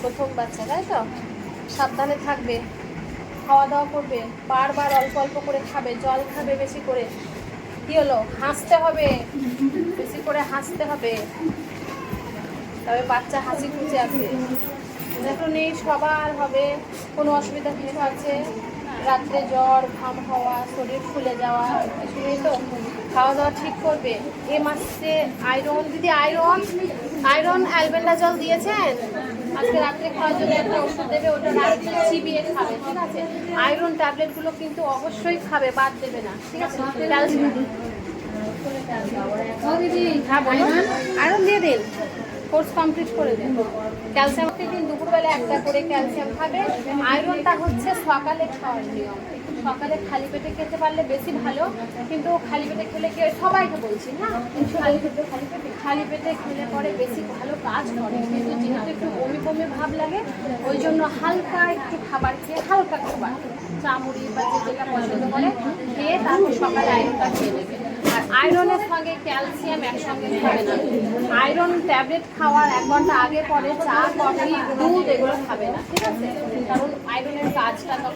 প্রথম বাচ্চা, তাই তো? সাবধানে থাকবে, খাওয়া দাওয়া করবে, বারবার অল্প অল্প করে খাবে, জল খাবে বেশি করে। কি হলো? হাসতে হবে, বেশি করে হাসতে হবে, তবে বাচ্চা হাসি খুঁজে আসবে। দেখো নেই, সবার হবে, কোনো অসুবিধা কিছু আছে? রাত্রে জ্বর, ঘাম হওয়া, শরীর ফুলে যাওয়া কিছু নেই তো? খাওয়া দাওয়া ঠিক করবে। এ মাসে আয়রন, দিদি আয়রন অ্যালবেন্ডাজল দিয়েছেন? আজকে রাত্রে খাওয়ার জন্য একটা ওষুধ দেবে, ওটা রাত্রে চিবিয়ে খাবে, ঠিক আছে? আয়রন ট্যাবলেটগুলো কিন্তু অবশ্যই খাবে, বাদ দেবে না, ঠিক আছে? ক্যালসিয়াম হ্যাঁ বলুন, আয়রন দিয়ে দিন, কোর্স কমপ্লিট করে দেন। ক্যালসিয়াম প্রতিদিন দুপুরবেলা একটা করে ক্যালসিয়াম খাবে। আয়রনটা হচ্ছে সকালে খাওয়ার নিয়ম, সকালে খালি পেটে খেতে পারলে বেশি ভালো, কিন্তু খালি পেটে খেলে কি হয়, সবাইকে বলছি না, খালি পেটে খেলে পরে বেশি ভালো কাজ করে, কিন্তু যেহেতু একটু বমি বমি ভাব লাগে, ওই জন্য হালকা একটু খাবার খেয়ে, হালকা খাবার, চামড়ি বা যেটা পছন্দ করে খেয়ে তারপর সকালে আয়রনটা খেয়ে নেবে। আর আয়রনের সঙ্গে ক্যালসিয়াম একসঙ্গে খাবে না। আয়রন ট্যাবলেট খাওয়ার 1 ঘন্টা আগে পরে চা, কফি, দুধ এগুলো খাবে না, ঠিক আছে? কারণ আয়রনের কাজটা তখন